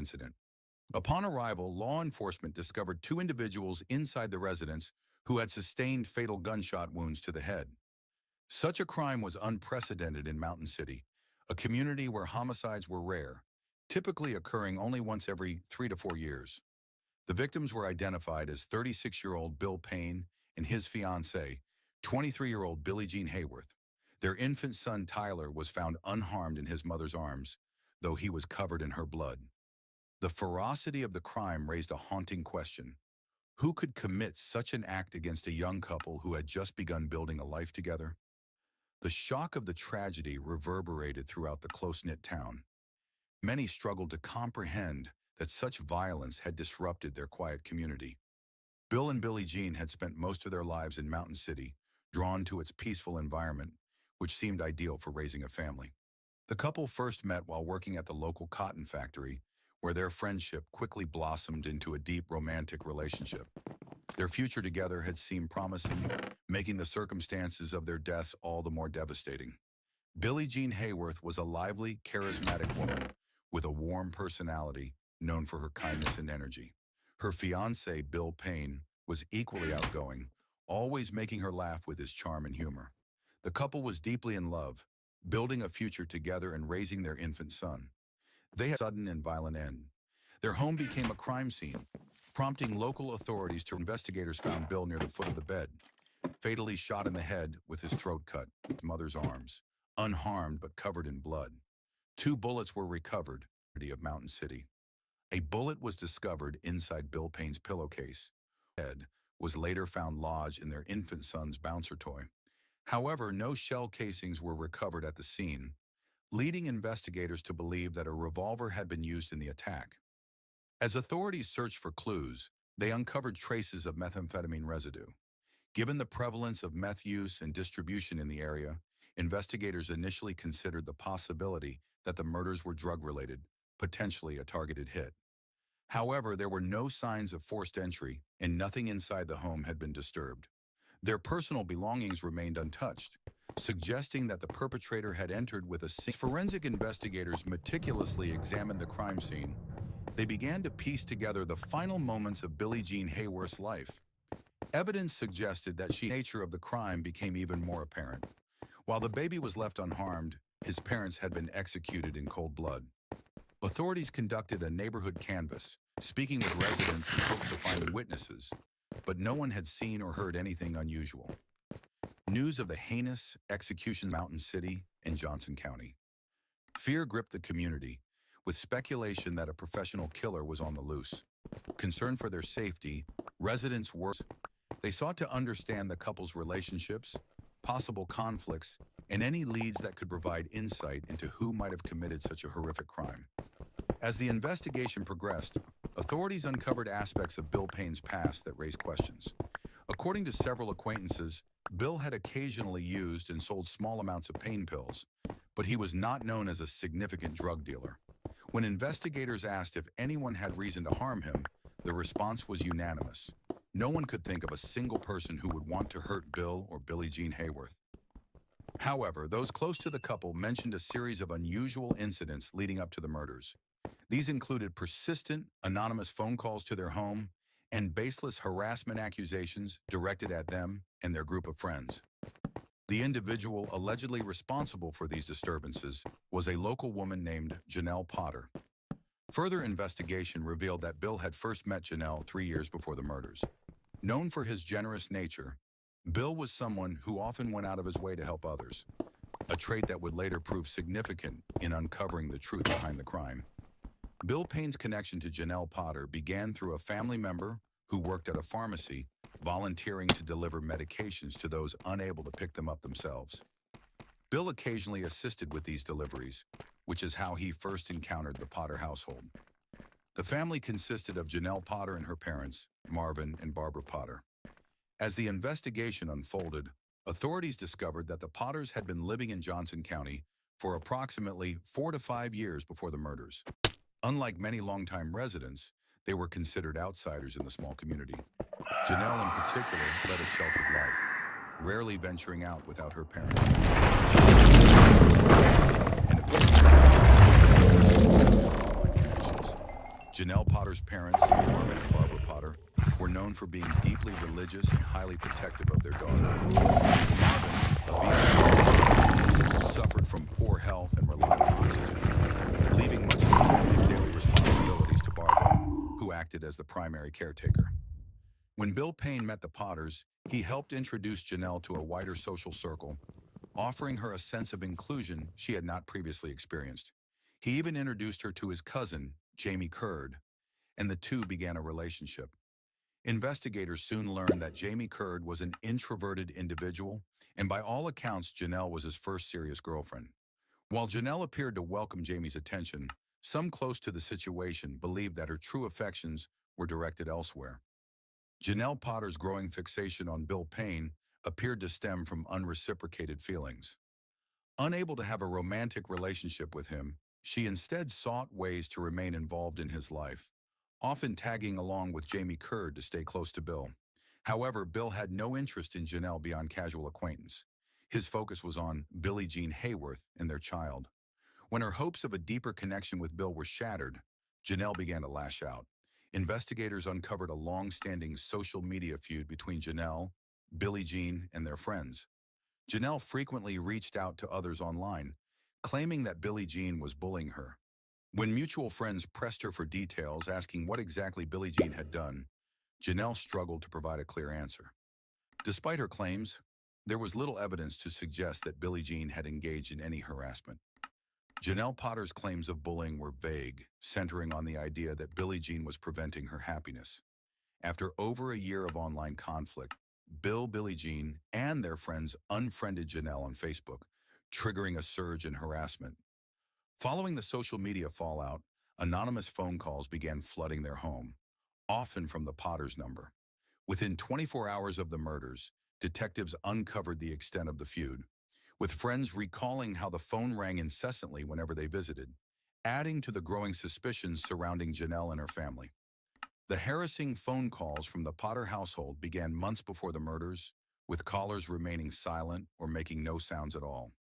incident. Upon arrival, law enforcement discovered two individuals inside the residence who had sustained fatal gunshot wounds to the head. Such a crime was unprecedented in Mountain City, a community where homicides were rare, typically occurring only once every 3 to 4 years. The victims were identified as 36-year-old Bill Payne and his fiancée, 23-year-old Billie Jean Hayworth. Their infant son Tyler was found unharmed in his mother's arms, though he was covered in her blood. The ferocity of the crime raised a haunting question. Who could commit such an act against a young couple who had just begun building a life together? The shock of the tragedy reverberated throughout the close-knit town. Many struggled to comprehend that such violence had disrupted their quiet community. Bill and Billie Jean had spent most of their lives in Mountain City, drawn to its peaceful environment, which seemed ideal for raising a family. The couple first met while working at the local cotton factory, where their friendship quickly blossomed into a deep romantic relationship. Their future together had seemed promising, making the circumstances of their deaths all the more devastating. Billie Jean Hayworth was a lively, charismatic woman with a warm personality known for her kindness and energy. Her fiancé, Bill Payne, was equally outgoing, always making her laugh with his charm and humor. The couple was deeply in love, building a future together and raising their infant son. They had a sudden and violent end. Their home became a crime scene, prompting local authorities to investigators found Bill near the foot of the bed, fatally shot in the head with his throat cut, his mother's arms, unharmed but covered in blood. 2 bullets were recovered of Mountain City. A bullet was discovered inside Bill Payne's pillowcase. His head was later found lodged in their infant son's bouncer toy. However, no shell casings were recovered at the scene, leading investigators to believe that a revolver had been used in the attack. As authorities searched for clues, they uncovered traces of methamphetamine residue. Given the prevalence of meth use and distribution in the area, investigators initially considered the possibility that the murders were drug-related, potentially a targeted hit. However, there were no signs of forced entry, and nothing inside the home had been disturbed. Their personal belongings remained untouched, suggesting that the perpetrator had entered with a scene. As forensic investigators meticulously examined the crime scene, they began to piece together the final moments of Billie Jean Hayworth's life. Evidence suggested that the nature of the crime became even more apparent. While the baby was left unharmed, his parents had been executed in cold blood. Authorities conducted a neighborhood canvass, speaking with residents in hopes of finding witnesses, but no one had seen or heard anything unusual. News of the heinous execution in Mountain City and Johnson County. Fear gripped the community, with speculation that a professional killer was on the loose. Concerned for their safety, residents they sought to understand the couple's relationships, possible conflicts, and any leads that could provide insight into who might have committed such a horrific crime. As the investigation progressed, authorities uncovered aspects of Bill Payne's past that raised questions. According to several acquaintances, Bill had occasionally used and sold small amounts of pain pills, but he was not known as a significant drug dealer. When investigators asked if anyone had reason to harm him, the response was unanimous. No one could think of a single person who would want to hurt Bill or Billie Jean Hayworth. However, those close to the couple mentioned a series of unusual incidents leading up to the murders. These included persistent, anonymous phone calls to their home and baseless harassment accusations directed at them and their group of friends. The individual allegedly responsible for these disturbances was a local woman named Janelle Potter. Further investigation revealed that Bill had first met Janelle 3 years before the murders. Known for his generous nature, Bill was someone who often went out of his way to help others, a trait that would later prove significant in uncovering the truth behind the crime. Bill Payne's connection to Janelle Potter began through a family member who worked at a pharmacy, volunteering to deliver medications to those unable to pick them up themselves. Bill occasionally assisted with these deliveries, which is how he first encountered the Potter household. The family consisted of Janelle Potter and her parents, Marvin and Barbara Potter. As the investigation unfolded, authorities discovered that the Potters had been living in Johnson County for approximately 4 to 5 years before the murders. Unlike many longtime residents, they were considered outsiders in the small community. Janelle, in particular, led a sheltered life, rarely venturing out without her parents. And online connections. Janelle Potter's parents, Marvin and Barbara Potter, were known for being deeply religious and highly protective of their daughter. Marvin, a vegan, suffered from poor health and relied on oxygen, leaving much of the family's daily responsibilities to Barbara, who acted as the primary caretaker. When Bill Payne met the Potters, he helped introduce Janelle to a wider social circle, offering her a sense of inclusion she had not previously experienced. He even introduced her to his cousin, Jamie Curd, and the two began a relationship. Investigators soon learned that Jamie Curd was an introverted individual, and by all accounts, Janelle was his first serious girlfriend. While Janelle appeared to welcome Jamie's attention, some close to the situation believed that her true affections were directed elsewhere. Janelle Potter's growing fixation on Bill Payne appeared to stem from unreciprocated feelings. Unable to have a romantic relationship with him, she instead sought ways to remain involved in his life, often tagging along with Jamie Curd to stay close to Bill. However, Bill had no interest in Janelle beyond casual acquaintance. His focus was on Billie Jean Hayworth and their child. When her hopes of a deeper connection with Bill were shattered, Janelle began to lash out. Investigators uncovered a long-standing social media feud between Janelle, Billie Jean, and their friends. Janelle frequently reached out to others online, claiming that Billie Jean was bullying her. When mutual friends pressed her for details, asking what exactly Billie Jean had done, Janelle struggled to provide a clear answer. Despite her claims, there was little evidence to suggest that Billie Jean had engaged in any harassment. Janelle Potter's claims of bullying were vague, centering on the idea that Billie Jean was preventing her happiness. After over a year of online conflict, Billie Jean, and their friends unfriended Janelle on Facebook, triggering a surge in harassment. Following the social media fallout, anonymous phone calls began flooding their home, often from the Potters number. Within 24 hours of the murders, detectives uncovered the extent of the feud, with friends recalling how the phone rang incessantly whenever they visited, adding to the growing suspicions surrounding Janelle and her family. The harassing phone calls from the Potter household began months before the murders, with callers remaining silent or making no sounds at all.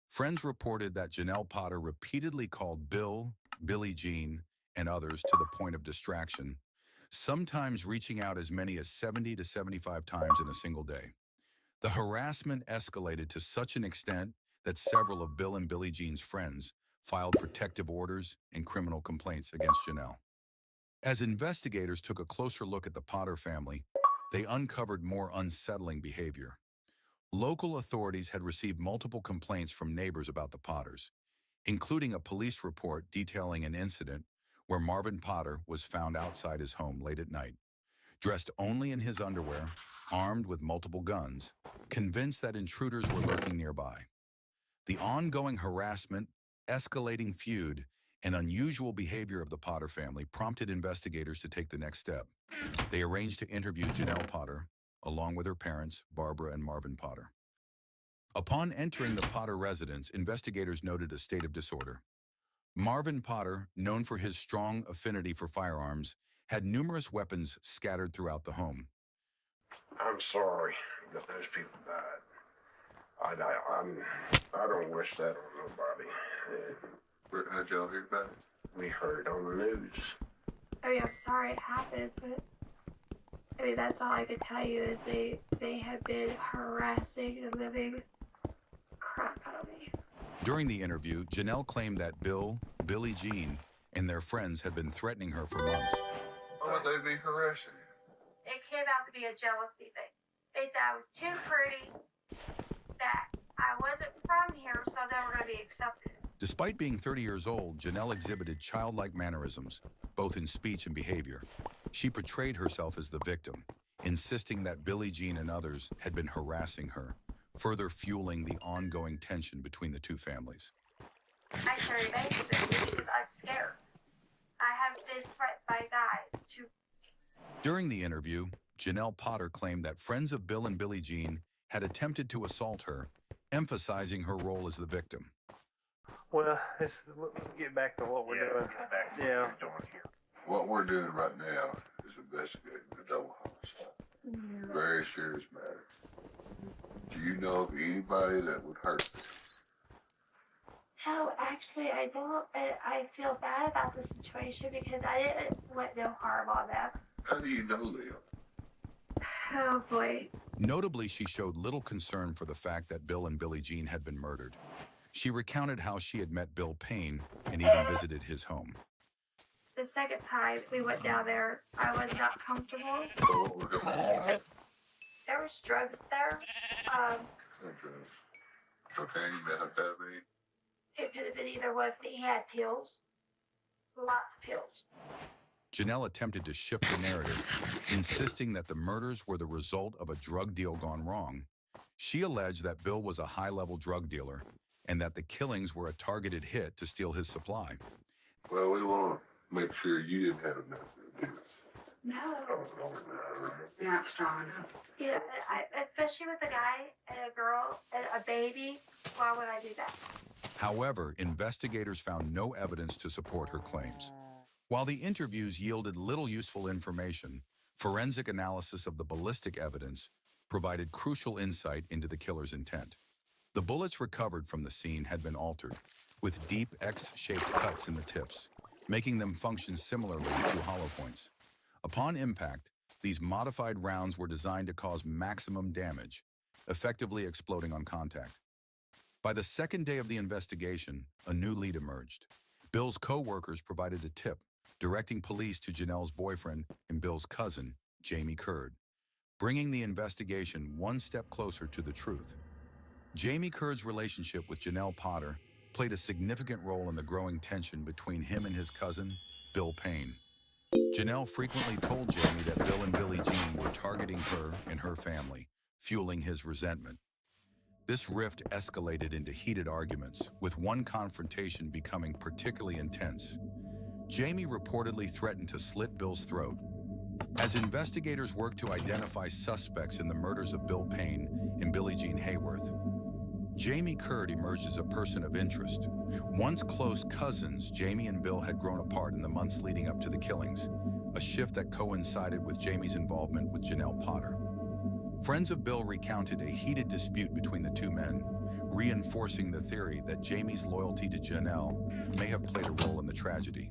Friends reported that Janelle Potter repeatedly called Bill, Billie Jean, and others to the point of distraction, sometimes reaching out as many as 70 to 75 times in a single day. The harassment escalated to such an extent that several of Bill and Billie Jean's friends filed protective orders and criminal complaints against Janelle. As investigators took a closer look at the Potter family, they uncovered more unsettling behavior. Local authorities had received multiple complaints from neighbors about the Potters, including a police report detailing an incident where Marvin Potter was found outside his home late at night, dressed only in his underwear, armed with multiple guns, convinced that intruders were lurking nearby. The ongoing harassment, escalating feud, and unusual behavior of the Potter family prompted investigators to take the next step. They arranged to interview Janelle Potter, along with her parents, Barbara and Marvin Potter. Upon entering the Potter residence, investigators noted a state of disorder. Marvin Potter, known for his strong affinity for firearms, had numerous weapons scattered throughout the home. I'm sorry that those people died. I don't wish that on nobody. How'd y'all hear about it? We heard it on the news. I mean, I'm sorry it happened, but I mean, that's all I could tell you is they have been harassing the living crap out of me. During the interview, Janelle claimed that Bill, Billie Jean, and their friends had been threatening her for months. Why would they be harassing you? It came out to be a jealousy thing. They thought I was too pretty, that I wasn't from here, so they were going to be accepted. Despite being 30 years old, Janelle exhibited childlike mannerisms, both in speech and behavior. She portrayed herself as the victim, insisting that Billie Jean and others had been harassing her, further fueling the ongoing tension between the two families. I carry bags because I'm scared. I have been threatened by guys to... During the interview, Janelle Potter claimed that friends of Bill and Billie Jean had attempted to assault her, emphasizing her role as the victim. Well, let's get back to what we're doing. Yeah. What we're doing right now is investigating the double homicide. Very serious matter. Do you know of anybody that would hurt me? No, actually, I don't. I feel bad about the situation because I didn't want no harm on them. How do you know them? Oh boy. Notably, she showed little concern for the fact that Bill and Billie Jean had been murdered. She recounted how she had met Bill Payne and even visited his home. The second time we went down there, I was not comfortable. So what was going on? There was drugs there. Cocaine, methamphetamine. It could have been either one. He had pills. Lots of pills. Janelle attempted to shift the narrative, insisting that the murders were the result of a drug deal gone wrong. She alleged that Bill was a high-level drug dealer and that the killings were a targeted hit to steal his supply. Well, we want to make sure you didn't have enough to do this. No. You're not strong enough. Yeah, especially with a guy and a girl and a baby. Why would I do that? However, investigators found no evidence to support her claims. While the interviews yielded little useful information, forensic analysis of the ballistic evidence provided crucial insight into the killer's intent. The bullets recovered from the scene had been altered, with deep X-shaped cuts in the tips, making them function similarly to hollow points. Upon impact, these modified rounds were designed to cause maximum damage, effectively exploding on contact. By the second day of the investigation, a new lead emerged. Bill's co-workers provided a tip, directing police to Janelle's boyfriend and Bill's cousin, Jamie Curd, bringing the investigation one step closer to the truth. Jamie Curd's relationship with Janelle Potter played a significant role in the growing tension between him and his cousin, Bill Payne. Janelle frequently told Jamie that Bill and Billie Jean were targeting her and her family, fueling his resentment. This rift escalated into heated arguments, with one confrontation becoming particularly intense. Jamie reportedly threatened to slit Bill's throat. As investigators worked to identify suspects in the murders of Bill Payne and Billie Jean Hayworth, Jamie Curd emerged as a person of interest. Once close cousins, Jamie and Bill had grown apart in the months leading up to the killings, a shift that coincided with Jamie's involvement with Janelle Potter. Friends of Bill recounted a heated dispute between the two men, reinforcing the theory that Jamie's loyalty to Janelle may have played a role in the tragedy.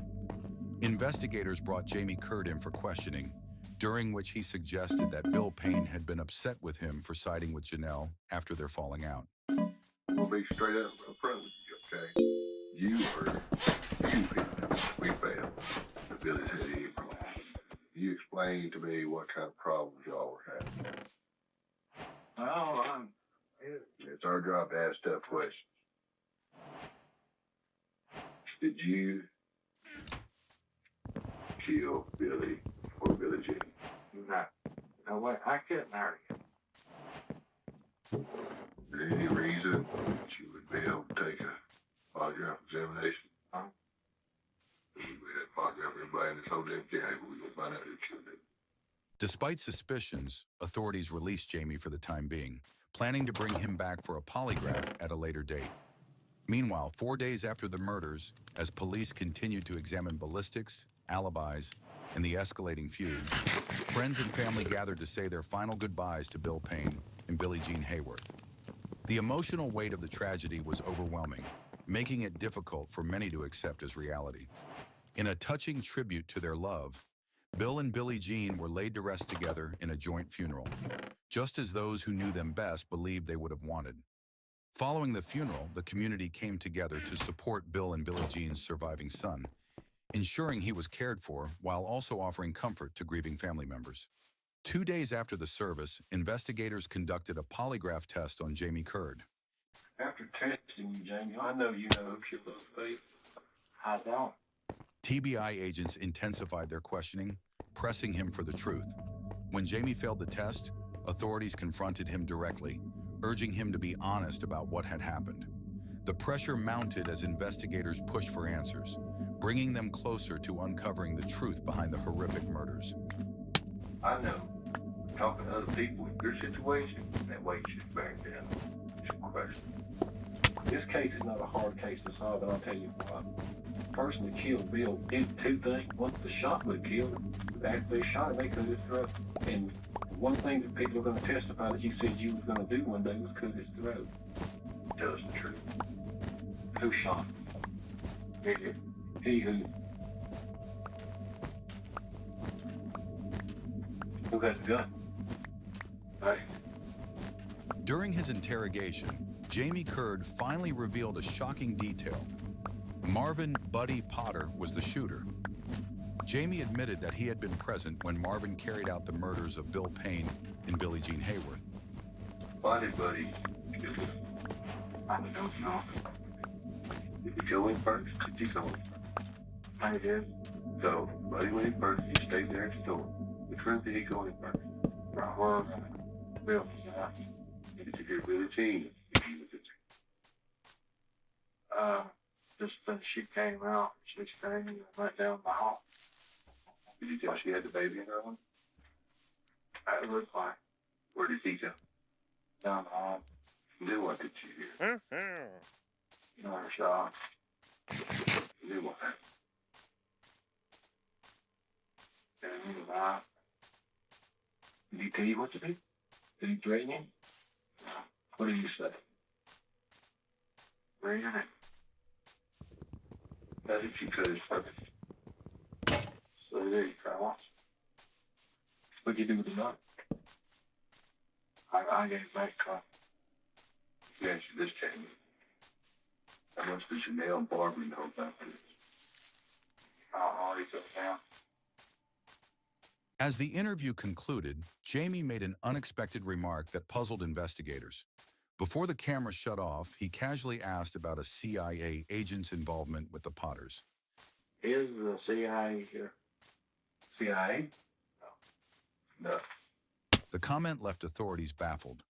Investigators brought Jamie Curd in for questioning, during which he suggested that Bill Payne had been upset with him for siding with Janelle after their falling out. We'll be straight up front with you, okay? You we failed. The Billy said he agreed. You explained to me what kind of problems y'all were having. Oh, It's our job to ask tough questions. Did you kill Billy or Billie Jean? no way. I couldn't hurt you. Is there any reason that you would be able to take a polygraph examination? Huh? We had polygraph everybody in this whole damn county, but we're going to find out who killed it. Despite suspicions, authorities released Jamie for the time being, planning to bring him back for a polygraph at a later date. Meanwhile, 4 days after the murders, as police continued to examine ballistics, alibis, and the escalating feud, friends and family gathered to say their final goodbyes to Bill Payne and Billie Jean Hayworth. The emotional weight of the tragedy was overwhelming, making it difficult for many to accept as reality. In a touching tribute to their love, Bill and Billie Jean were laid to rest together in a joint funeral, just as those who knew them best believed they would have wanted. Following the funeral, the community came together to support Bill and Billie Jean's surviving son, ensuring he was cared for while also offering comfort to grieving family members. 2 days after the service, investigators conducted a polygraph test on Jamie Curd. After testing you, Jamie, I know you know who killed those people. I don't. TBI agents intensified their questioning, pressing him for the truth. When Jamie failed the test, authorities confronted him directly, urging him to be honest about what had happened. The pressure mounted as investigators pushed for answers, bringing them closer to uncovering the truth behind the horrific murders. I know. Talking to other people in your situation, that weight should back down. It's a question. This case is not a hard case to solve, and I'll tell you why. The person that killed Bill did two things. Once the shot would have killed him, after they shot him, they cut his throat. And one thing that people are going to testify that you said you was going to do one day was cut his throat. Tell us the truth. Who shot? He who? Who got the gun? Hey. During his interrogation, Jamie Curd finally revealed a shocking detail. Marvin "Buddy" Potter was the shooter. Jamie admitted that he had been present when Marvin carried out the murders of Bill Payne and Billie Jean Hayworth. Why did Buddy? I don't know. Did you go in first? Did you go in? I did. So, Buddy went in first, you stayed there at the door. Which room did he go in first? Right where Bill, yeah. Did you hear Billie Jean? Just then she came out, she came and went down the hall. Did you tell she had the baby in her one? It looked like Where did he go? down the hall. Then what did you hear? Another shot. Then what? And he was out. Did he tell you what to do? Did he threaten you? What did you say? Reading it. How did you cut his purpose? So there you go. What'd you do with the gun? I gave it back to him. Let me ask you this, Jamie. How much did you nail Barbara and the whole time? I'll already took down. As the interview concluded, Jamie made an unexpected remark that puzzled investigators. Before the camera shut off, he casually asked about a CIA agent's involvement with the Potters. Is the CIA here? CIA? No. The comment left authorities baffled.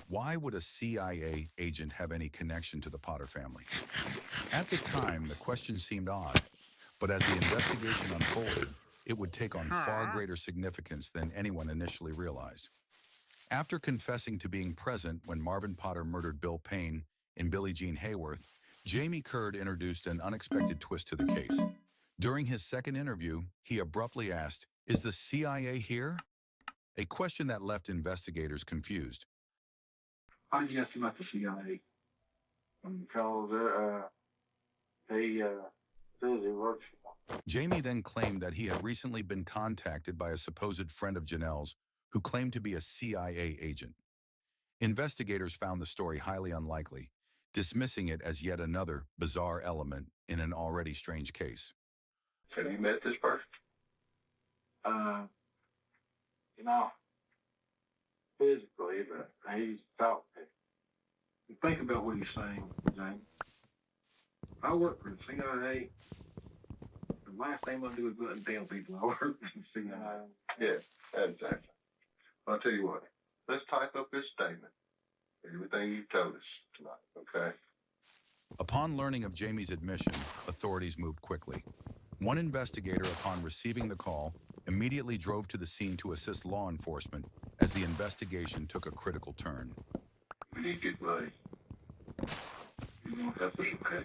Why would a CIA agent have any connection to the Potter family? At the time, the question seemed odd, but as the investigation unfolded, it would take on far greater significance than anyone initially realized. After confessing to being present when Marvin Potter murdered Bill Payne and Billie Jean Hayworth, Jamie Curd introduced an unexpected twist to the case. During his second interview, he abruptly asked, "Is the CIA here?" A question that left investigators confused. How did you ask him about the CIA? Because he says he works for them. Jamie then claimed that he had recently been contacted by a supposed friend of Janelle's who claimed to be a CIA agent. Investigators found the story highly unlikely, dismissing it as yet another bizarre element in an already strange case. Have you met this person? You know, physically, but he's talked to. Think about what he's saying, James. I work for the CIA. The last thing I do is go out and tell people I work for the CIA. Yeah, exactly. I'll tell you what. Let's type up this statement. Everything you've told us tonight, okay? Upon learning of Jamie's admission, authorities moved quickly. One investigator, upon receiving the call, immediately drove to the scene to assist law enforcement as the investigation took a critical turn. We need good money. You won't help us, okay?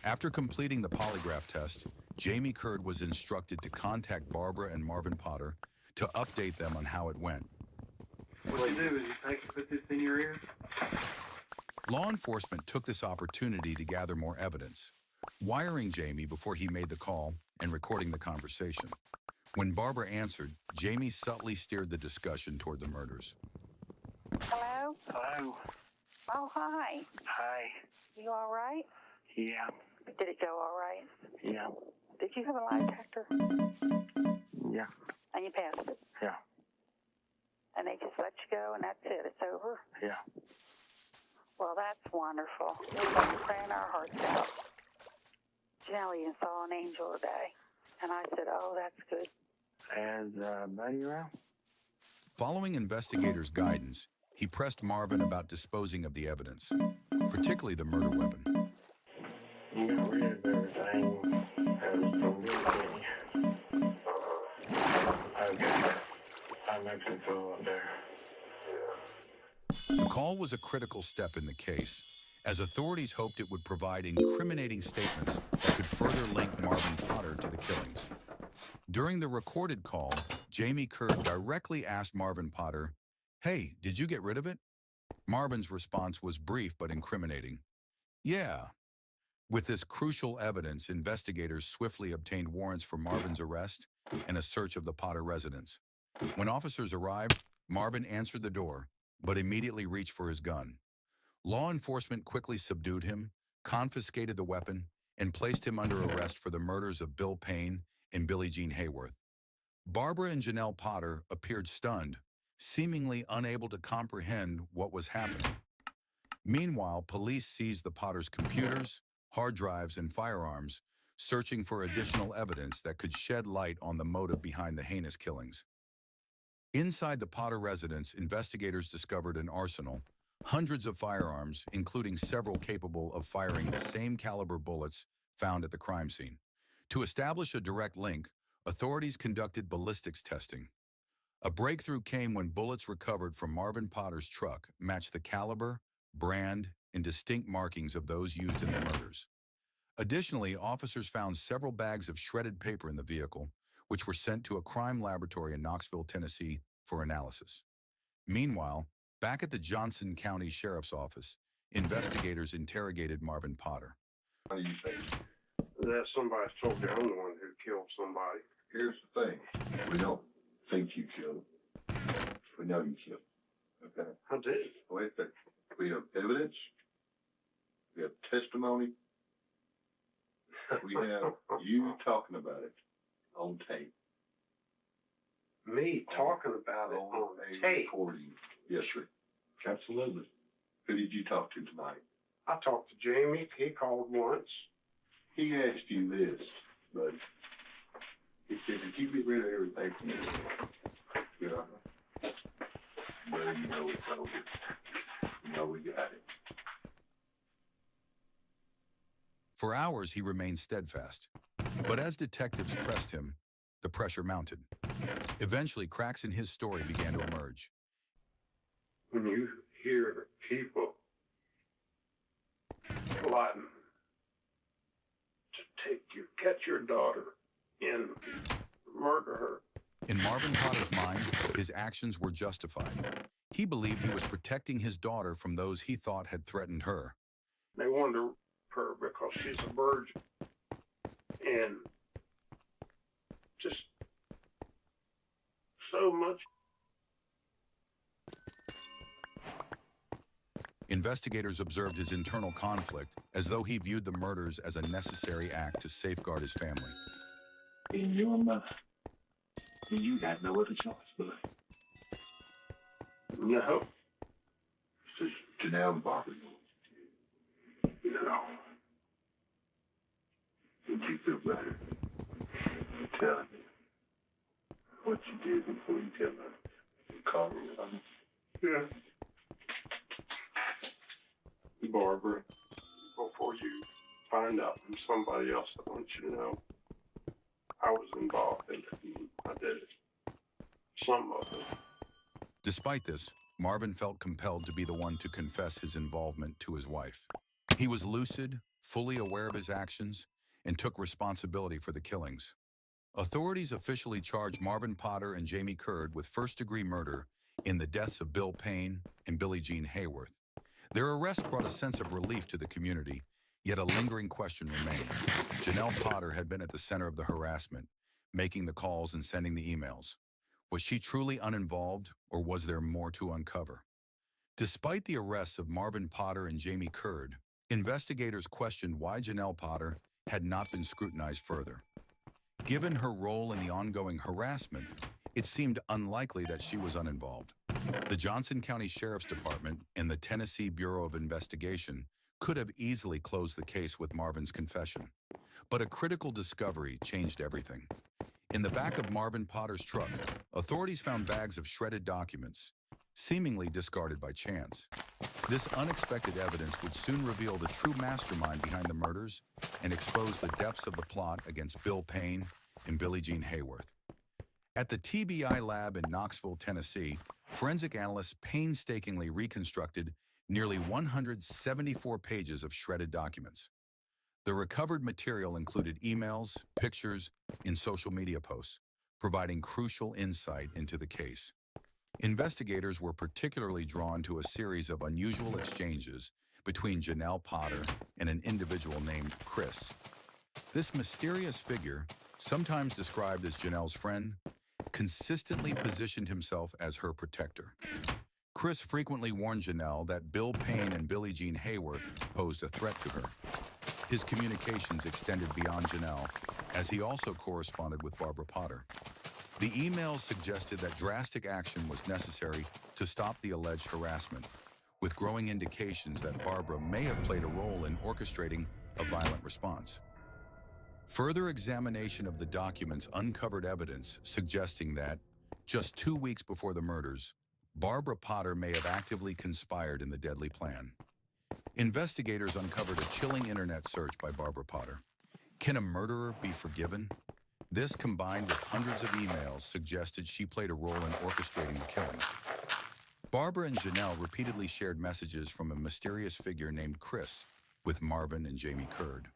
After completing the polygraph test, Jamie Curd was instructed to contact Barbara and Marvin Potter to update them on how it went. What you do is you take and put this in your ear. Law enforcement took this opportunity to gather more evidence, wiring Jamie before he made the call and recording the conversation. When Barbara answered, Jamie subtly steered the discussion toward the murders. Hello? Hello. Oh, hi. Hi. You all right? Yeah. Did it go all right? Yeah. Did you have a lie detector? Yeah. And you passed it? Yeah. And they just let you go and that's it? It's over? Yeah. Well, that's wonderful. We've been praying our hearts out. Janelle even saw an angel today. And I said, oh, that's good. And Buddy around? Following investigators' guidance, he pressed Marvin about disposing of the evidence, particularly the murder weapon. You got rid of everything. That was so good, didn't you? Okay. I'm in control up there. The call was a critical step in the case, as authorities hoped it would provide incriminating statements that could further link Marvin Potter to the killings. During the recorded call, Jamie Curd directly asked Marvin Potter, "Hey, did you get rid of it?" Marvin's response was brief but incriminating. "Yeah, With this crucial evidence, investigators swiftly obtained warrants for Marvin's arrest and a search of the Potter residence. When officers arrived, Marvin answered the door, but immediately reached for his gun. Law enforcement quickly subdued him, confiscated the weapon, and placed him under arrest for the murders of Bill Payne and Billie Jean Hayworth. Barbara and Janelle Potter appeared stunned, seemingly unable to comprehend what was happening. Meanwhile, police seized the Potters' computers, hard drives, and firearms, searching for additional evidence that could shed light on the motive behind the heinous killings. Inside the Potter residence, investigators discovered an arsenal, hundreds of firearms, including several capable of firing the same caliber bullets found at the crime scene. To establish a direct link, authorities conducted ballistics testing. A breakthrough came when bullets recovered from Marvin Potter's truck matched the caliber, brand, and distinct markings of those used in the murders. Additionally, officers found several bags of shredded paper in the vehicle, which were sent to a crime laboratory in Knoxville, Tennessee, for analysis. Meanwhile, back at the Johnson County Sheriff's Office, investigators interrogated Marvin Potter. What do you think? That somebody told you I'm the one who killed somebody. Here's the thing. We don't think you killed him. We know you killed him. Okay? I did. Wait a second. We have evidence. We have testimony. We have you talking about it on tape. Me talking about it on a tape. recording. Yes, sir. Absolutely. Who did you talk to tonight? I talked to Jamie. He called once. He asked you this, but he said, did you get rid of everything from this? Yeah. Well, you know it's over. You know we got it. For hours, he remained steadfast. But as detectives pressed him, the pressure mounted. Eventually, cracks in his story began to emerge. When you hear people plotting to catch your daughter and murder her. In Marvin Potter's mind, his actions were justified. He believed he was protecting his daughter from those he thought had threatened her. They wanted to her because she's a virgin. And just so much. Investigators observed his internal conflict as though he viewed the murders as a necessary act to safeguard his family. In your mind, you got no other choice, but No. Just Janelle and Barbara. No. Did you feel better? Tell me what you did before you tell me. You called me something? Yeah. Barbara, before you find out from somebody else, I want you to know I was involved in it. And I did it. Some of it. Despite this, Marvin felt compelled to be the one to confess his involvement to his wife. He was lucid, fully aware of his actions, and took responsibility for the killings. Authorities officially charged Marvin Potter and Jamie Curd with first-degree murder in the deaths of Bill Payne and Billie Jean Hayworth. Their arrest brought a sense of relief to the community, yet a lingering question remained. Janelle Potter had been at the center of the harassment, making the calls and sending the emails. Was she truly uninvolved, or was there more to uncover? Despite the arrests of Marvin Potter and Jamie Curd, investigators questioned why Janelle Potter had not been scrutinized further. Given her role in the ongoing harassment, it seemed unlikely that she was uninvolved. The Johnson County Sheriff's Department and the Tennessee Bureau of Investigation could have easily closed the case with Marvin's confession. But a critical discovery changed everything. In the back of Marvin Potter's truck, authorities found bags of shredded documents, seemingly discarded by chance. This unexpected evidence would soon reveal the true mastermind behind the murders and expose the depths of the plot against Bill Payne and Billie Jean Hayworth. At the TBI lab in Knoxville, Tennessee, forensic analysts painstakingly reconstructed nearly 174 pages of shredded documents. The recovered material included emails, pictures, and social media posts, providing crucial insight into the case. Investigators were particularly drawn to a series of unusual exchanges between Janelle Potter and an individual named Chris. This mysterious figure, sometimes described as Janelle's friend, consistently positioned himself as her protector. Chris frequently warned Janelle that Bill Payne and Billie Jean Hayworth posed a threat to her. His communications extended beyond Janelle, as he also corresponded with Barbara Potter. The emails suggested that drastic action was necessary to stop the alleged harassment, with growing indications that Barbara may have played a role in orchestrating a violent response. Further examination of the documents uncovered evidence suggesting that, just 2 weeks before the murders, Barbara Potter may have actively conspired in the deadly plan. Investigators uncovered a chilling internet search by Barbara Potter. Can a murderer be forgiven? This, combined with hundreds of emails, suggested she played a role in orchestrating the killings. Barbara and Janelle repeatedly shared messages from a mysterious figure named Chris with Marvin and Jamie Curd.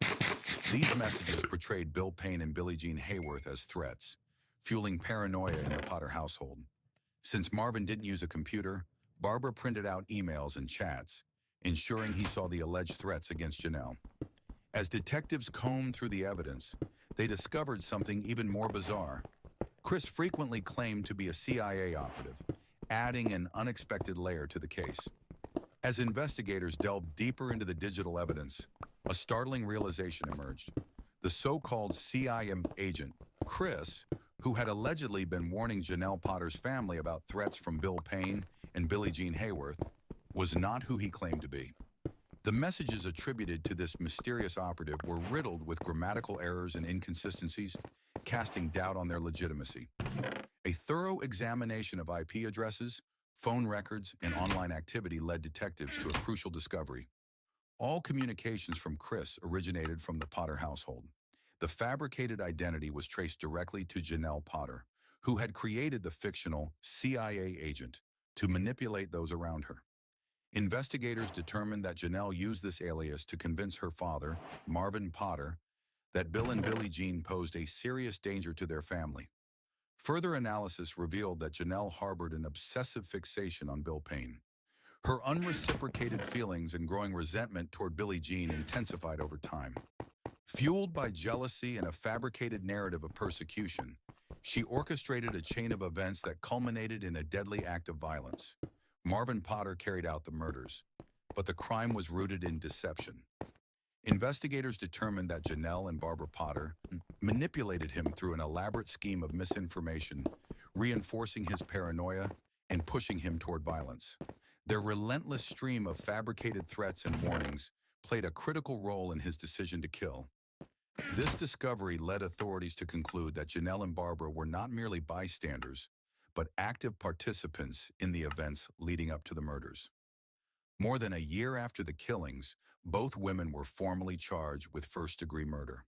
These messages portrayed Bill Payne and Billie Jean Hayworth as threats, fueling paranoia in the Potter household. Since Marvin didn't use a computer, Barbara printed out emails and chats, ensuring he saw the alleged threats against Janelle. As detectives combed through the evidence, they discovered something even more bizarre. Chris frequently claimed to be a CIA operative, adding an unexpected layer to the case. As investigators delved deeper into the digital evidence, a startling realization emerged. The so-called CIA agent, Chris, who had allegedly been warning Janelle Potter's family about threats from Bill Payne and Billie Jean Hayworth, was not who he claimed to be. The messages attributed to this mysterious operative were riddled with grammatical errors and inconsistencies, casting doubt on their legitimacy. A thorough examination of IP addresses, phone records, and online activity led detectives to a crucial discovery. All communications from Chris originated from the Potter household. The fabricated identity was traced directly to Janelle Potter, who had created the fictional CIA agent to manipulate those around her. Investigators determined that Janelle used this alias to convince her father, Marvin Potter, that Bill and Billie Jean posed a serious danger to their family. Further analysis revealed that Janelle harbored an obsessive fixation on Bill Payne. Her unreciprocated feelings and growing resentment toward Billie Jean intensified over time. Fueled by jealousy and a fabricated narrative of persecution, she orchestrated a chain of events that culminated in a deadly act of violence. Marvin Potter carried out the murders, but the crime was rooted in deception. Investigators determined that Janelle and Barbara Potter manipulated him through an elaborate scheme of misinformation, reinforcing his paranoia and pushing him toward violence. Their relentless stream of fabricated threats and warnings played a critical role in his decision to kill. This discovery led authorities to conclude that Janelle and Barbara were not merely bystanders, but active participants in the events leading up to the murders. More than a year after the killings, both women were formally charged with first-degree murder.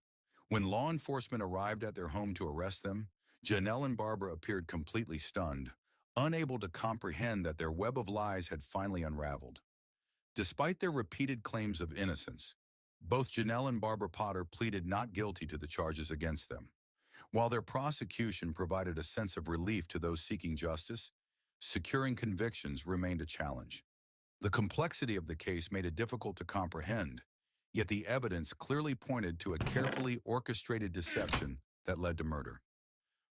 When law enforcement arrived at their home to arrest them, Janelle and Barbara appeared completely stunned, unable to comprehend that their web of lies had finally unraveled. Despite their repeated claims of innocence, both Janelle and Barbara Potter pleaded not guilty to the charges against them. While their prosecution provided a sense of relief to those seeking justice, securing convictions remained a challenge. The complexity of the case made it difficult to comprehend, yet the evidence clearly pointed to a carefully orchestrated deception that led to murder.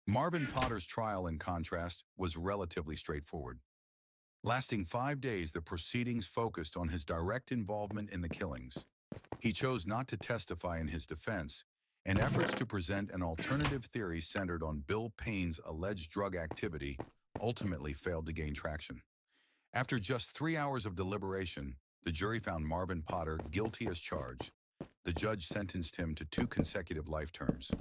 Marvin Potter's trial, in contrast, was relatively straightforward. Lasting 5 days, the proceedings focused on his direct involvement in the killings. He chose not to testify in his defense, and efforts to present an alternative theory centered on Bill Payne's alleged drug activity ultimately failed to gain traction. After just 3 hours of deliberation, the jury found Marvin Potter guilty as charged. The judge sentenced him to 2 consecutive life terms.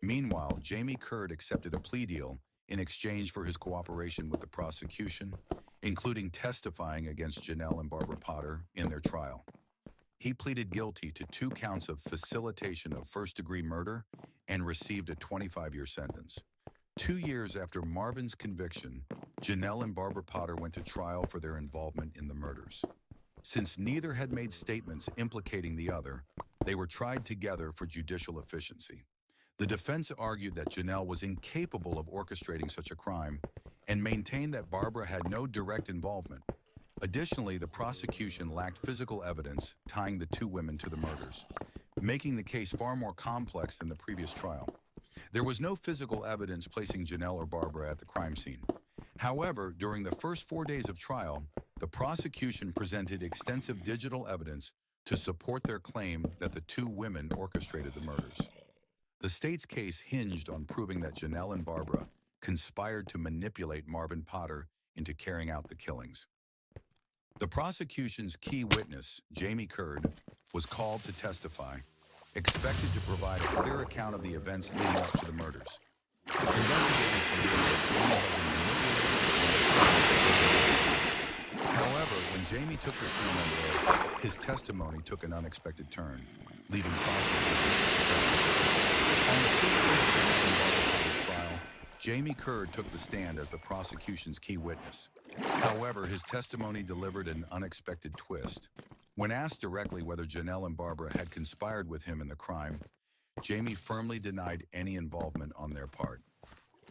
Meanwhile, Jamie Curd accepted a plea deal in exchange for his cooperation with the prosecution, including testifying against Janelle and Barbara Potter in their trial. He pleaded guilty to 2 counts of facilitation of first-degree murder and received a 25-year sentence. 2 years after Marvin's conviction, Janelle and Barbara Potter went to trial for their involvement in the murders. Since neither had made statements implicating the other, they were tried together for judicial efficiency. The defense argued that Janelle was incapable of orchestrating such a crime and maintained that Barbara had no direct involvement. Additionally, the prosecution lacked physical evidence tying the two women to the murders, making the case far more complex than the previous trial. There was no physical evidence placing Janelle or Barbara at the crime scene. However, during the first 4 days of trial, the prosecution presented extensive digital evidence to support their claim that the two women orchestrated the murders. The state's case hinged on proving that Janelle and Barbara conspired to manipulate Marvin Potter into carrying out the killings. The prosecution's key witness, Jamie Curd, was called to testify, expected to provide a clear account of the events leading up to the murders. Investigators believe that Jamie had been manipulated. However, when Jamie took the stand under oath, his testimony took an unexpected turn, leaving prosecutors stunned. On the 5th day of Janelle trial, Jamie Curd took the stand as the prosecution's key witness. However, his testimony delivered an unexpected twist. When asked directly whether Janelle and Barbara had conspired with him in the crime, Jamie firmly denied any involvement on their part.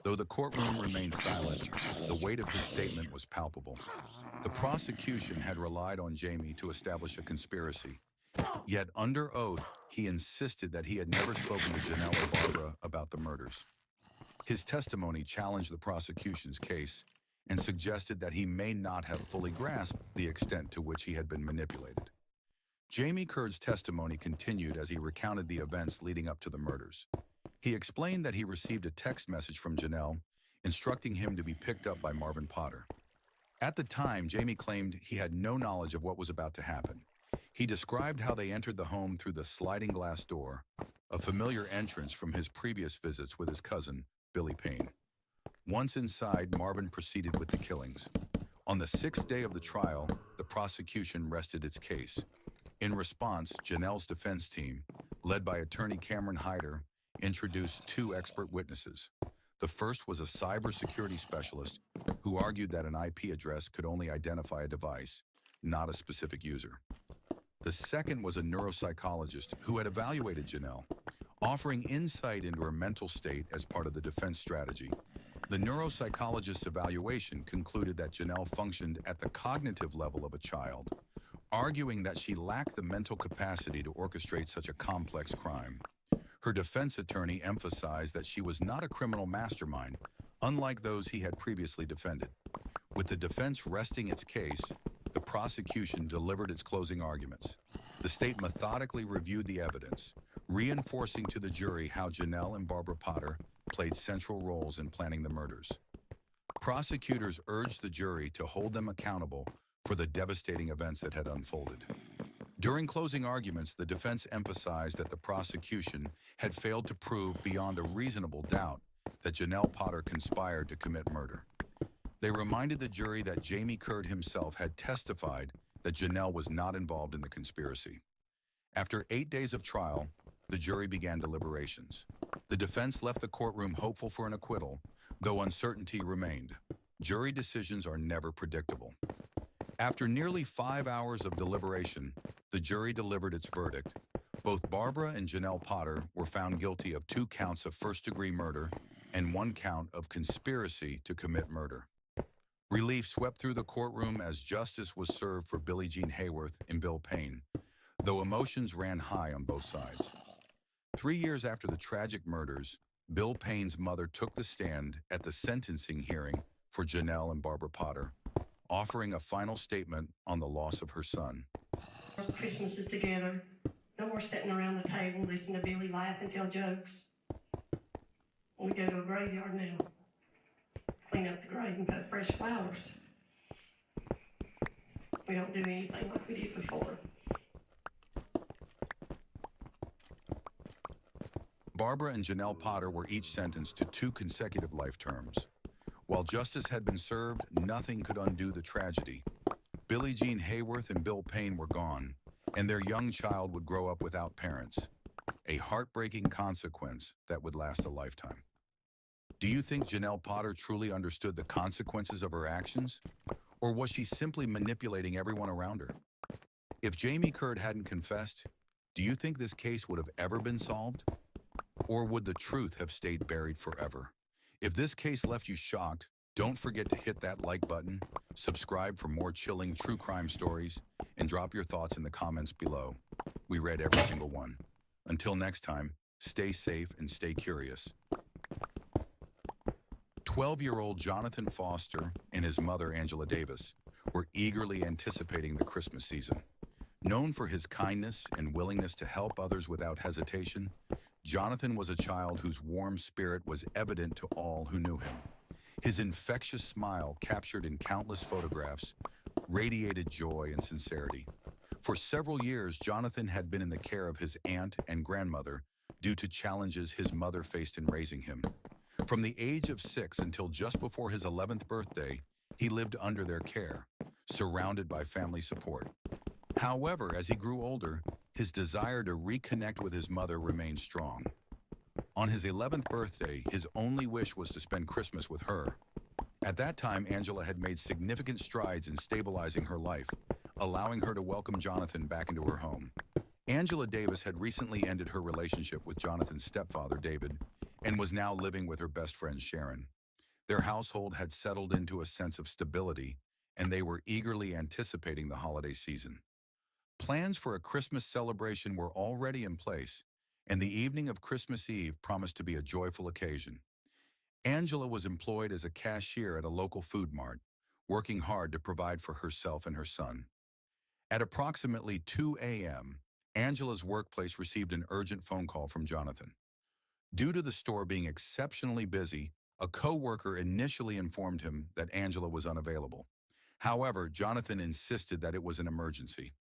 Though the courtroom remained silent, the weight of his statement was palpable. The prosecution had relied on Jamie to establish a conspiracy. Yet under oath, he insisted that he had never spoken to Janelle or Barbara about the murders. His testimony challenged the prosecution's case and suggested that he may not have fully grasped the extent to which he had been manipulated. Jamie Curd's testimony continued as he recounted the events leading up to the murders. He explained that he received a text message from Janelle instructing him to be picked up by Marvin Potter. At the time, Jamie claimed he had no knowledge of what was about to happen. He described how they entered the home through the sliding glass door, a familiar entrance from his previous visits with his cousin, Billy Payne. Once inside, Marvin proceeded with the killings. On the 6th day of the trial, the prosecution rested its case. In response, Janelle's defense team, led by attorney Cameron Hyder, introduced 2 expert witnesses. The first was a cybersecurity specialist who argued that an IP address could only identify a device, not a specific user. The second was a neuropsychologist who had evaluated Janelle, offering insight into her mental state as part of the defense strategy. The neuropsychologist's evaluation concluded that Janelle functioned at the cognitive level of a child, arguing that she lacked the mental capacity to orchestrate such a complex crime. Her defense attorney emphasized that she was not a criminal mastermind, unlike those he had previously defended. With the defense resting its case, the prosecution delivered its closing arguments. The state methodically reviewed the evidence, reinforcing to the jury how Janelle and Barbara Potter played central roles in planning the murders. Prosecutors urged the jury to hold them accountable for the devastating events that had unfolded. During closing arguments, the defense emphasized that the prosecution had failed to prove beyond a reasonable doubt that Janelle Potter conspired to commit murder. They reminded the jury that Jamie Curd himself had testified that Janelle was not involved in the conspiracy. After 8 days of trial, the jury began deliberations. The defense left the courtroom hopeful for an acquittal, though uncertainty remained. Jury decisions are never predictable. After nearly 5 hours of deliberation, the jury delivered its verdict. Both Barbara and Janelle Potter were found guilty of 2 counts of first-degree murder and 1 count of conspiracy to commit murder. Relief swept through the courtroom as justice was served for Billie Jean Hayworth and Bill Payne, though emotions ran high on both sides. 3 years after the tragic murders, Bill Payne's mother took the stand at the sentencing hearing for Janelle and Barbara Potter, offering a final statement on the loss of her son. Christmases together. No more sitting around the table listening to Billy laugh and tell jokes. We go to a graveyard now. Clean up the grave and put fresh flowers. We don't do anything like we did before. Barbara and Janelle Potter were each sentenced to 2 consecutive life terms. While justice had been served, nothing could undo the tragedy. Billie Jean Hayworth and Bill Payne were gone, and their young child would grow up without parents. A heartbreaking consequence that would last a lifetime. Do you think Janelle Potter truly understood the consequences of her actions? Or was she simply manipulating everyone around her? If Jamie Curd hadn't confessed, do you think this case would have ever been solved? Or would the truth have stayed buried forever? If this case left you shocked, Don't forget to hit that like button, subscribe for more chilling true crime stories, and drop your thoughts in the comments below. We read every single one. Until next time, stay safe and stay curious. 12-year-old Jonathan Foster and his mother, Angela Davis, were eagerly anticipating the Christmas season. Known for his kindness and willingness to help others without hesitation, Jonathan was a child whose warm spirit was evident to all who knew him. His infectious smile, captured in countless photographs, radiated joy and sincerity. For several years, Jonathan had been in the care of his aunt and grandmother due to challenges his mother faced in raising him. From the age of 6 until just before his 11th birthday, he lived under their care, surrounded by family support. However, as he grew older, his desire to reconnect with his mother remained strong. On his 11th birthday, his only wish was to spend Christmas with her. At that time, Angela had made significant strides in stabilizing her life, allowing her to welcome Jonathan back into her home. Angela Davis had recently ended her relationship with Jonathan's stepfather, David, and was now living with her best friend, Sharon. Their household had settled into a sense of stability, and they were eagerly anticipating the holiday season. Plans for a Christmas celebration were already in place, and the evening of Christmas Eve promised to be a joyful occasion. Angela was employed as a cashier at a local food mart, working hard to provide for herself and her son. At approximately 2 a.m., Angela's workplace received an urgent phone call from Jonathan. Due to the store being exceptionally busy, a co-worker initially informed him that Angela was unavailable. However, Jonathan insisted that it was an emergency.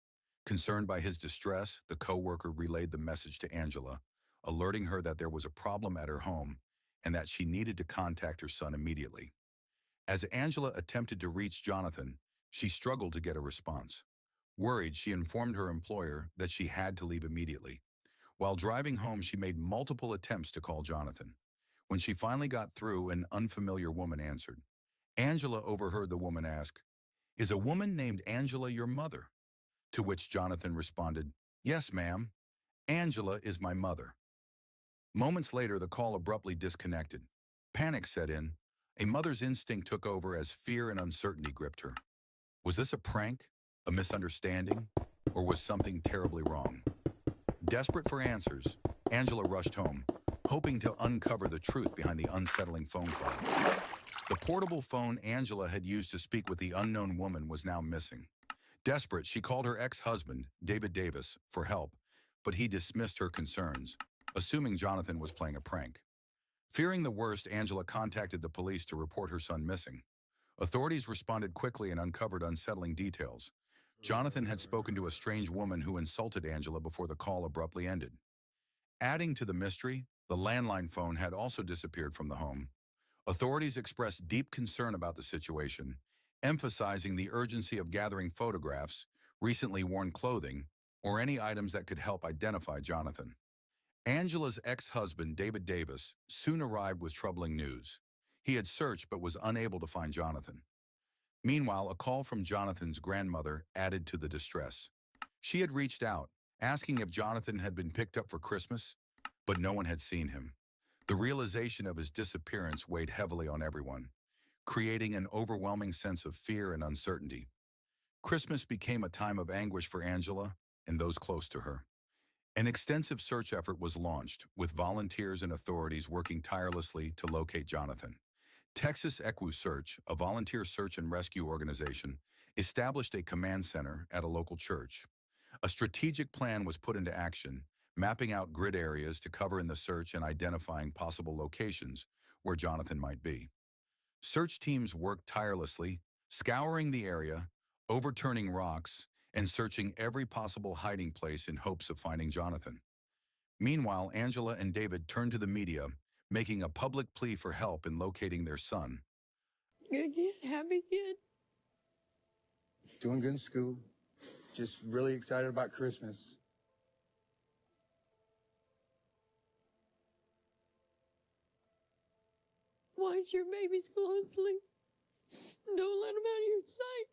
Concerned by his distress, the co-worker relayed the message to Angela, alerting her that there was a problem at her home and that she needed to contact her son immediately. As Angela attempted to reach Jonathan, she struggled to get a response. Worried, she informed her employer that she had to leave immediately. While driving home, she made multiple attempts to call Jonathan. When she finally got through, an unfamiliar woman answered. Angela overheard the woman ask, "Is a woman named Angela your mother?" To which Jonathan responded, "Yes, ma'am. Angela is my mother." Moments later, the call abruptly disconnected. Panic set in. A mother's instinct took over as fear and uncertainty gripped her. Was this a prank, a misunderstanding, or was something terribly wrong? Desperate for answers, Angela rushed home, hoping to uncover the truth behind the unsettling phone call. The portable phone Angela had used to speak with the unknown woman was now missing. Desperate, she called her ex-husband, David Davis, for help, but he dismissed her concerns, assuming Jonathan was playing a prank. Fearing the worst, Angela contacted the police to report her son missing. Authorities responded quickly and uncovered unsettling details. Jonathan had spoken to a strange woman who insulted Angela before the call abruptly ended. Adding to the mystery, the landline phone had also disappeared from the home. Authorities expressed deep concern about the situation, emphasizing the urgency of gathering photographs, recently worn clothing, or any items that could help identify Jonathan. Angela's ex-husband, David Davis, soon arrived with troubling news. He had searched but was unable to find Jonathan. Meanwhile, a call from Jonathan's grandmother added to the distress. She had reached out, asking if Jonathan had been picked up for Christmas, but no one had seen him. The realization of his disappearance weighed heavily on everyone, creating an overwhelming sense of fear and uncertainty. Christmas became a time of anguish for Angela and those close to her. An extensive search effort was launched, with volunteers and authorities working tirelessly to locate Jonathan. Texas EquuSearch, a volunteer search and rescue organization, established a command center at a local church. A strategic plan was put into action, mapping out grid areas to cover in the search and identifying possible locations where Jonathan might be. Search teams worked tirelessly, scouring the area, overturning rocks, and searching every possible hiding place in hopes of finding Jonathan. Meanwhile, Angela and David turned to the media, making a public plea for help in locating their son. Good kid, happy kid. Doing good in school. Just really excited about Christmas. Watch your babies closely. Don't let them out of your sight.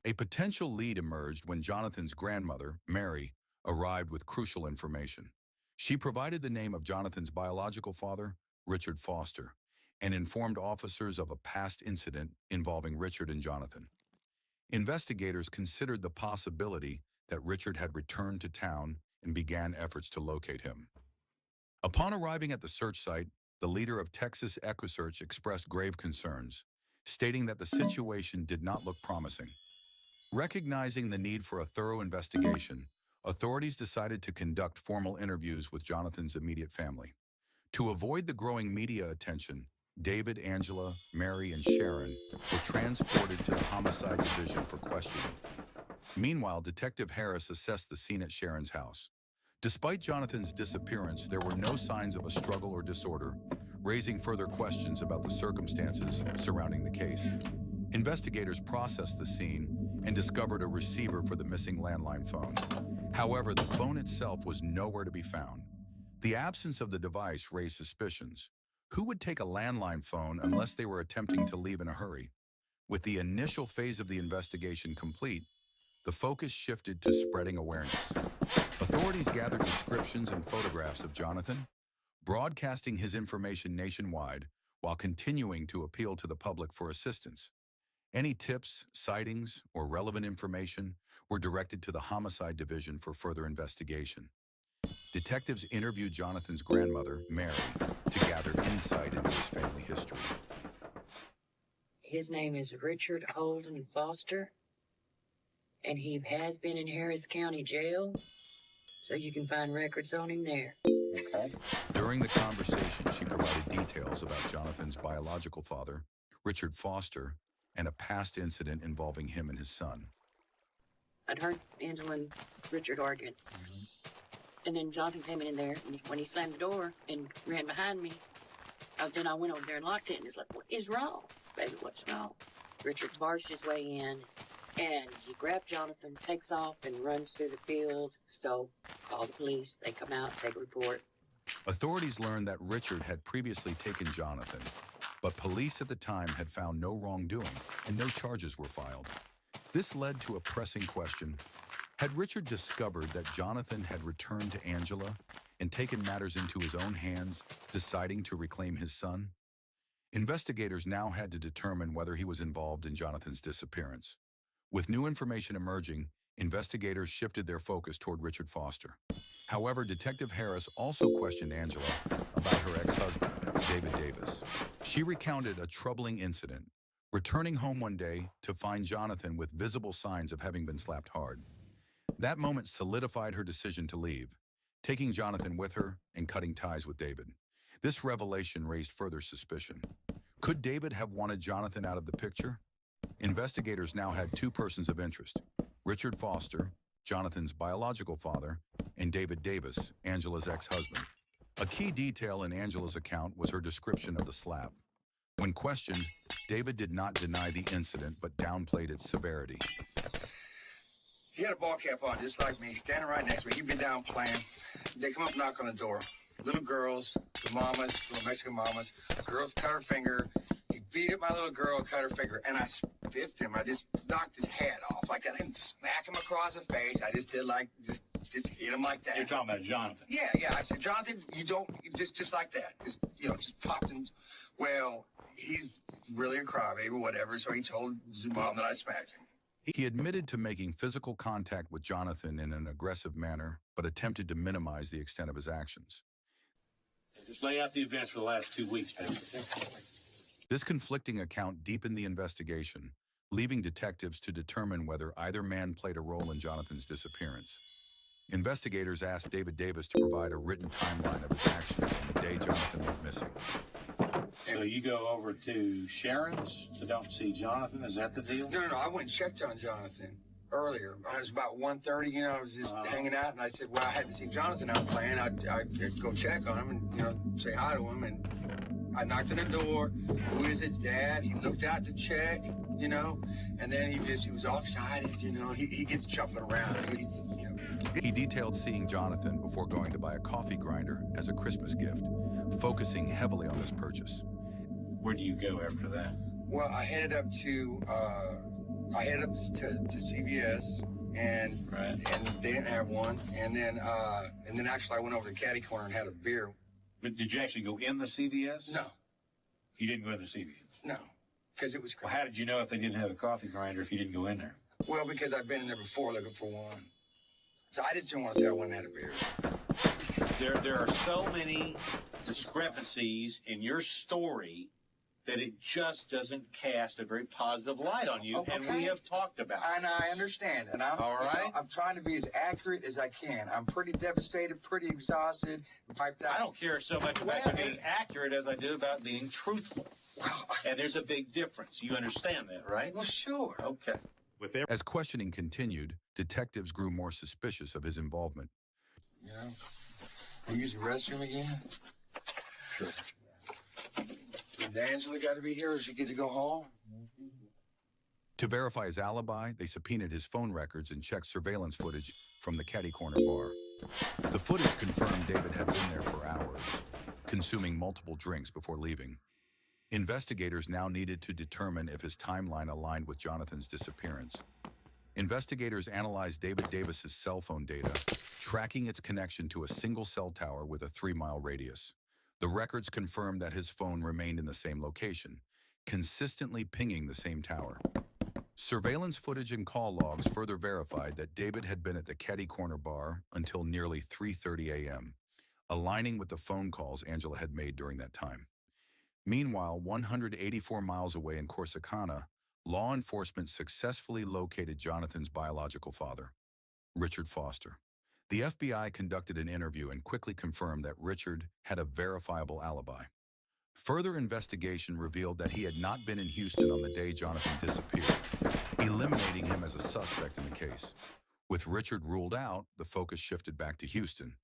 A potential lead emerged when Jonathan's grandmother, Mary, arrived with crucial information. She provided the name of Jonathan's biological father, Richard Foster, and informed officers of a past incident involving Richard and Jonathan. Investigators considered the possibility that Richard had returned to town and began efforts to locate him. Upon arriving at the search site, the leader of Texas EquuSearch expressed grave concerns, stating that the situation did not look promising. Recognizing the need for a thorough investigation, authorities decided to conduct formal interviews with Jonathan's immediate family. To avoid the growing media attention, David, Angela, Mary, and Sharon were transported to the Homicide Division for questioning. Meanwhile, Detective Harris assessed the scene at Sharon's house. Despite Jonathan's disappearance, there were no signs of a struggle or disorder, raising further questions about the circumstances surrounding the case. Investigators processed the scene and discovered a receiver for the missing landline phone. However, the phone itself was nowhere to be found. The absence of the device raised suspicions. Who would take a landline phone unless they were attempting to leave in a hurry? With the initial phase of the investigation complete, the focus shifted to spreading awareness. Authorities gathered descriptions and photographs of Jonathan, broadcasting his information nationwide while continuing to appeal to the public for assistance. Any tips, sightings, or relevant information were directed to the Homicide Division for further investigation. Detectives interviewed Jonathan's grandmother, Mary, to gather insight into his family history. His name is Richard Holden Foster, and he has been in Harris County Jail, so you can find records on him there. Okay. During the conversation, she provided details about Jonathan's biological father, Richard Foster, and a past incident involving him and his son. I'd heard Angela and Richard arguing. And then Jonathan came in there, and when he slammed the door and ran behind me, then I went over there and locked it, and he's like, "What is wrong? Baby, what's wrong?" Richard barged his way in, and he grabbed Jonathan, takes off, and runs through the fields. So, call the police. They come out, take a report. Authorities learned that Richard had previously taken Jonathan, but police at the time had found no wrongdoing and no charges were filed. This led to a pressing question. Had Richard discovered that Jonathan had returned to Angela and taken matters into his own hands, deciding to reclaim his son? Investigators now had to determine whether he was involved in Jonathan's disappearance. With new information emerging, investigators shifted their focus toward Richard Foster. However, Detective Harris also questioned Angela about her ex-husband, David Davis. She recounted a troubling incident, returning home one day to find Jonathan with visible signs of having been slapped hard. That moment solidified her decision to leave, taking Jonathan with her and cutting ties with David. This revelation raised further suspicion. Could David have wanted Jonathan out of the picture? Investigators now had two persons of interest: Richard Foster, Jonathan's biological father, and David Davis, Angela's ex-husband. A key detail in Angela's account was her description of the slap. When questioned, David did not deny the incident but downplayed its severity. He had a ball cap on, just like me, standing right next to me. He'd been down playing. They come up and knock on the door. Little girls, the mamas, little Mexican mamas. Girls cut her finger. He beat up my little girl, cut her finger, and I spiffed him. I just knocked his head off. Like, I didn't smack him across the face. I just did like, just hit him like that. You're talking about Jonathan? Yeah. I said, Jonathan, you don't, just like that. Just popped him. Well, he's really a crybaby, whatever, so he told his mom that I smacked him. He admitted to making physical contact with Jonathan in an aggressive manner, but attempted to minimize the extent of his actions. Just lay out the events for the last 2 weeks, man. This conflicting account deepened the investigation, leaving detectives to determine whether either man played a role in Jonathan's disappearance. Investigators asked David Davis to provide a written timeline of his actions on the day Jonathan went missing. So you go over to Sharon's to don't see Jonathan? Is that the deal? No, I went and checked on Jonathan earlier. It was about 1:30, I was just hanging out, and I said, well, I had to see Jonathan out playing. I'd go check on him and, say hi to him, and I knocked on the door. Who is it, Dad? He looked out to check, and then he was all excited, he gets jumping around. He detailed seeing Jonathan before going to buy a coffee grinder as a Christmas gift, focusing heavily on this purchase. Where do you go after that? Well, I headed up to CVS, and they didn't have one. And then actually I went over to Caddy Corner and had a beer. But did you actually go in the CVS? No, You didn't go in to see me? No, because it was Well, crowded. how did you know if they didn't have a coffee grinder if you didn't go in there? Well, because I've been in there before looking for one. So I just didn't want to say I wouldn't have had a beer. There are so many discrepancies in your story that it just doesn't cast a very positive light on you, and we have talked about it. And I understand, and I'm All right. I'm trying to be as accurate as I can. I'm pretty devastated, pretty exhausted, and piped out. I don't care so much about you being accurate as I do about being truthful. And there's a big difference. You understand that, right? Well, sure. Okay. As questioning continued, detectives grew more suspicious of his involvement. You know, we use the restroom again. Sure. Did Angela got to be here, or she get to go home? To verify his alibi, they subpoenaed his phone records and checked surveillance footage from the Caddy Corner bar. The footage confirmed David had been there for hours, consuming multiple drinks before leaving. Investigators now needed to determine if his timeline aligned with Jonathan's disappearance. Investigators analyzed David Davis's cell phone data, tracking its connection to a single cell tower with a 3-mile radius. The records confirmed that his phone remained in the same location, consistently pinging the same tower. Surveillance footage and call logs further verified that David had been at the Caddy Corner bar until nearly 3:30 a.m., aligning with the phone calls Angela had made during that time. Meanwhile, 184 miles away in Corsicana, law enforcement successfully located Jonathan's biological father, Richard Foster. The FBI conducted an interview and quickly confirmed that Richard had a verifiable alibi. Further investigation revealed that he had not been in Houston on the day Jonathan disappeared, eliminating him as a suspect in the case. With Richard ruled out, the focus shifted back to Houston.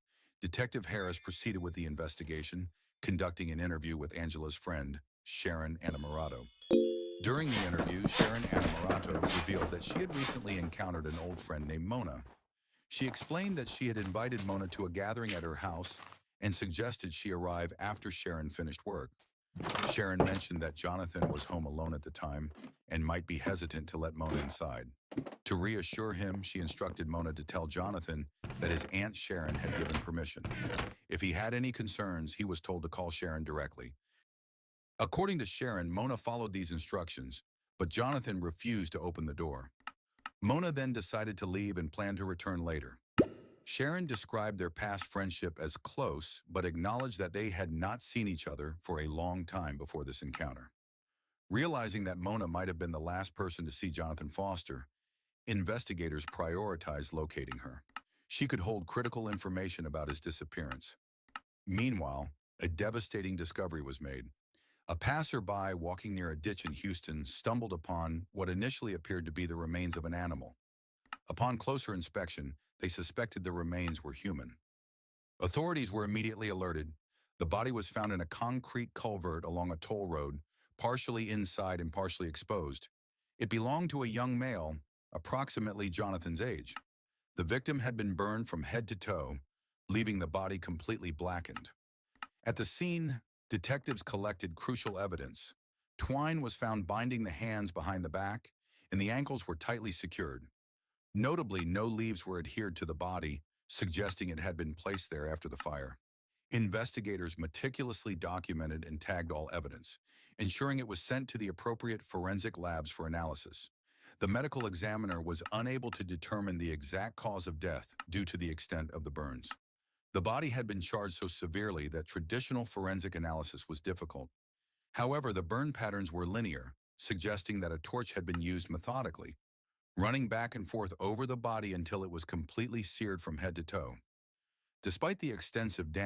Detective Harris proceeded with the investigation, conducting an interview with Angela's friend, Sharon Annamorato. During the interview, Sharon Annamorato revealed that she had recently encountered an old friend named Mona. She explained that she had invited Mona to a gathering at her house and suggested she arrive after Sharon finished work. Sharon mentioned that Jonathan was home alone at the time and might be hesitant to let Mona inside. To reassure him, she instructed Mona to tell Jonathan that his Aunt Sharon had given permission. If he had any concerns, he was told to call Sharon directly. According to Sharon, Mona followed these instructions, but Jonathan refused to open the door. Mona then decided to leave and planned to return later. Sharon described their past friendship as close, but acknowledged that they had not seen each other for a long time before this encounter. Realizing that Mona might have been the last person to see Jonathan Foster, investigators prioritized locating her. She could hold critical information about his disappearance. Meanwhile, a devastating discovery was made. A passerby walking near a ditch in Houston stumbled upon what initially appeared to be the remains of an animal. Upon closer inspection, they suspected the remains were human. Authorities were immediately alerted. The body was found in a concrete culvert along a toll road, partially inside and partially exposed. It belonged to a young male, approximately Jonathan's age. The victim had been burned from head to toe, leaving the body completely blackened. At the scene, detectives collected crucial evidence. Twine was found binding the hands behind the back, and the ankles were tightly secured. Notably, no leaves were adhered to the body, suggesting it had been placed there after the fire. Investigators meticulously documented and tagged all evidence, ensuring it was sent to the appropriate forensic labs for analysis. The medical examiner was unable to determine the exact cause of death due to the extent of the burns. The body had been charred so severely that traditional forensic analysis was difficult. However, the burn patterns were linear, suggesting that a torch had been used methodically, running back and forth over the body until it was completely seared from head to toe. Despite the extensive damage,